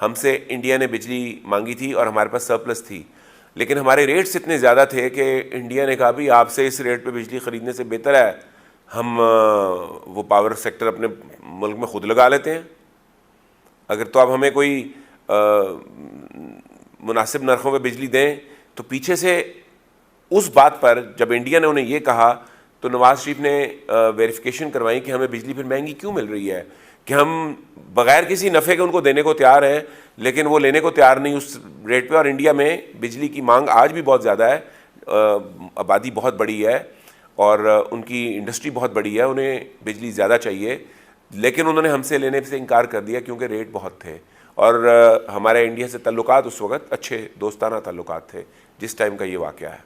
हमसे इंडिया ने बिजली मांगी थी और हमारे पास सरप्लस थी, लेकिन हमारे रेट्स इतने ज़्यादा थे कि इंडिया ने कहा भी आपसे इस रेट पे बिजली ख़रीदने से बेहतर है हम वो पावर सेक्टर अपने मुल्क में ख़ुद लगा लेते हैं। अगर तो आप हमें कोई मुनासिब नरखों पे बिजली दें। तो पीछे से उस बात पर जब इंडिया ने उन्हें ये कहा तो नवाज शरीफ ने वेरिफिकेशन करवाई कि हमें बिजली फिर महंगी क्यों मिल रही है, कि हम बग़ैर किसी नफ़े के उनको देने को तैयार हैं लेकिन वो लेने को तैयार नहीं उस रेट पे। और इंडिया में बिजली की मांग आज भी बहुत ज़्यादा है, आबादी बहुत बड़ी है और उनकी इंडस्ट्री बहुत बड़ी है, उन्हें बिजली ज़्यादा चाहिए, लेकिन उन्होंने हमसे लेने से इनकार कर दिया क्योंकि रेट बहुत थे। और हमारे इंडिया से ताल्लुकात उस वक़्त अच्छे दोस्ताना ताल्लुकात थे जिस टाइम का ये वाक़या है।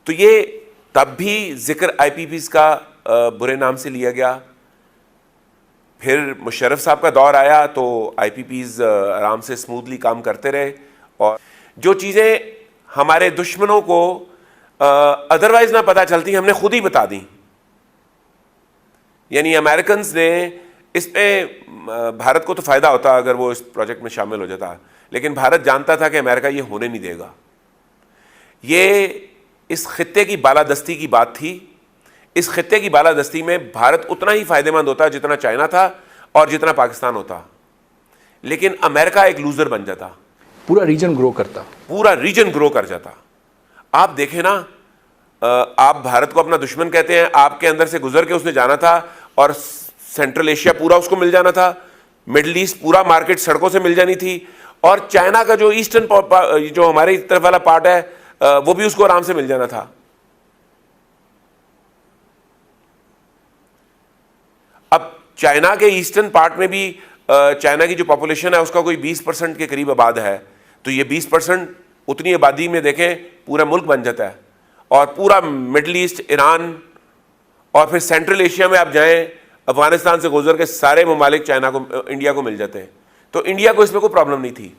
तो ये तब भी ज़िक्र IPPs का बुरे नाम से लिया गया। फिर मुशर्रफ साहब का दौर आया तो IPPs आराम से स्मूथली काम करते रहे और जो चीज़ें हमारे दुश्मनों को अदरवाइज़ ना पता चलती हमने खुद ही बता दी। यानी अमेरिकन्स ने इसमें भारत को तो फ़ायदा होता अगर वो इस प्रोजेक्ट में शामिल हो जाता, लेकिन भारत जानता था कि अमेरिका ये होने नहीं देगा। ये इस खित्ते की बालादस्ती की बात थी। इस खित्ते की बालादस्ती में भारत उतना ही फ़ायदेमंद होता जितना चाइना था और जितना पाकिस्तान होता, लेकिन अमेरिका एक लूज़र बन जाता, पूरा रीजन ग्रो करता, पूरा रीजन ग्रो कर जाता। आप देखें ना, आप भारत को अपना दुश्मन कहते हैं, आपके अंदर से गुजर के उसने जाना था और सेंट्रल एशिया पूरा उसको मिल जाना था, मिडल ईस्ट पूरा मार्केट सड़कों से मिल जानी थी, और चाइना का जो ईस्टर्न जो हमारी तरफ वाला पार्ट है वो भी उसको आराम से मिल जाना था। अब चाइना के ईस्टर्न पार्ट में भी चाइना की जो पॉपुलेशन है उसका कोई 20% के करीब आबाद है, तो ये 20% उतनी आबादी में देखें पूरा मुल्क बन जाता है। और पूरा मिडल ईस्ट, ईरान और फिर सेंट्रल एशिया में आप जाएं, अफगानिस्तान से गुजर के सारे ममालिक चाइना को, इंडिया को मिल जाते हैं। तो इंडिया को इसमें कोई प्रॉब्लम नहीं थी,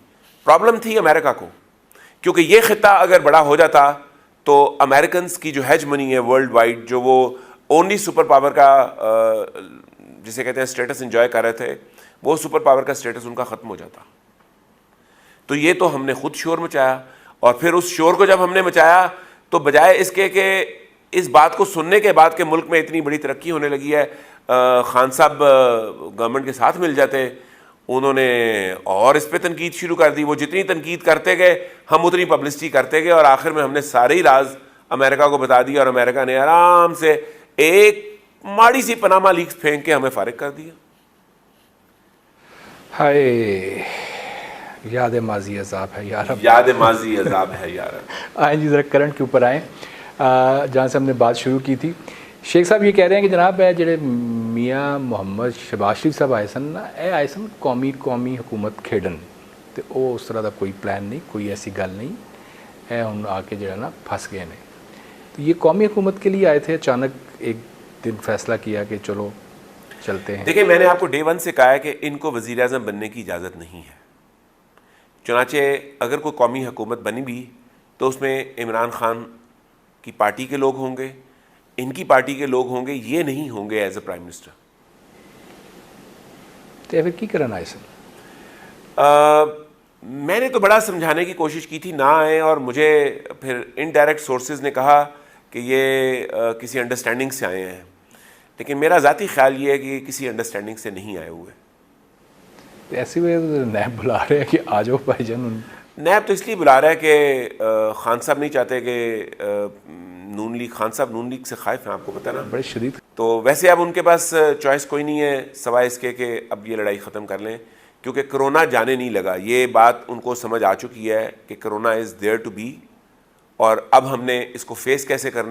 प्रॉब्लम थी अमेरिका को, क्योंकि ये खित्ता अगर बड़ा हो जाता तो अमेरिकन्स की जो हेजमनी है वर्ल्ड वाइड, जो वो ओनली सुपर पावर का जिसे कहते हैं स्टेटस एंजॉय कर रहे थे, वो सुपर पावर का स्टेटस उनका ख़त्म हो जाता। तो ये तो हमने खुद शोर मचाया, और फिर उस शोर को जब हमने मचाया तो बजाय इसके कि इस बात को सुनने के बाद कि मुल्क में इतनी बड़ी तरक्की होने लगी है, खान साहब गवर्नमेंट के साथ मिल जाते, उन्होंने और इस पर तनकीद शुरू कर दी। वो जितनी तनकीद करते गए हम उतनी पब्लिसिटी करते गए, और आखिर में हमने सारे ही राज अमेरिका को बता दिया और अमेरिका ने आराम से एक माड़ी सी पनामा लीक्स फेंक के हमें फारिग कर दिया। हाय, याद माजी अजाब है यार, याद माजी अजाब है यार। आए जी, ज़रा करंट के ऊपर आएँ, जहाँ से हमने बात शुरू की थी। शेख साहब ये कह रहे हैं कि जनाब जेडे मियाँ मोहम्मद शहबाज शरीफ साहब आए सन ना, ए आए सन कौमी हुकूमत खेडन, तो वो उस तरह का कोई प्लान नहीं, कोई ऐसी गल नहीं है, हम आके जो ना फंस गए ने। तो ये कौमी हुकूमत के लिए आए थे, अचानक एक दिन फैसला किया कि चलो चलते हैं। देखिए, मैंने आपको डे 1 से कहा है कि इनको वज़ीर आज़म बनने की इजाज़त नहीं है। चुनाचे अगर कोई कौमी हुकूमत बनी भी तो उसमें इमरान खान की पार्टी के लोग होंगे, इनकी पार्टी के लोग होंगे, ये नहीं होंगे एज अ प्राइम मिनिस्टर। तो फिर की करना है सर? मैंने तो बड़ा समझाने की कोशिश की थी ना आए, और मुझे फिर इनडायरेक्ट सोर्सेज ने कहा कि ये किसी अंडरस्टैंडिंग से आए हैं, लेकिन मेरा ज़ाती ख्याल ये है कि किसी अंडरस्टैंडिंग से नहीं आए हुए। तो ऐसी वजह से नैब बुला रहे हैं कि आ जाओ भाईजान। नैब तो इसलिए बुला रहा है कि खान साहब नहीं चाहते कि नून लीग, खान साहब नून लीग से खाइफ हैं, आपको पता ना, बड़े शदीद। तो वैसे अब उनके पास चॉइस कोई नहीं है सवाए इसके कि अब ये लड़ाई ख़त्म कर लें, क्योंकि कोरोना जाने नहीं लगा। ये बात उनको समझ आ चुकी है कि corona is there to be, और अब हमने इसको फेस कैसे करना